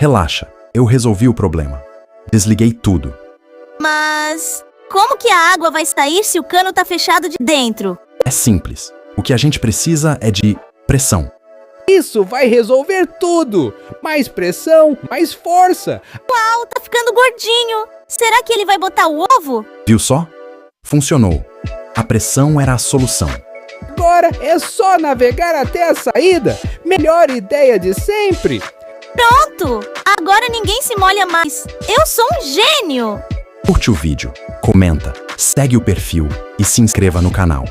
Relaxa, eu resolvi o problema. Desliguei tudo. Mas como que a água vai sair se o cano tá fechado de dentro? É simples. O que a gente precisa é de pressão. Isso vai resolver tudo! Mais pressão, mais força! Uau, tá ficando gordinho. Será que ele vai botar o ovo? Viu só? Funcionou. A pressão era a solução. Agora é só navegar até a saída! Melhor ideia de sempre! Pronto! Agora ninguém se molha mais. Eu sou um gênio! Curte o vídeo, comenta, segue o perfil e se inscreva no canal.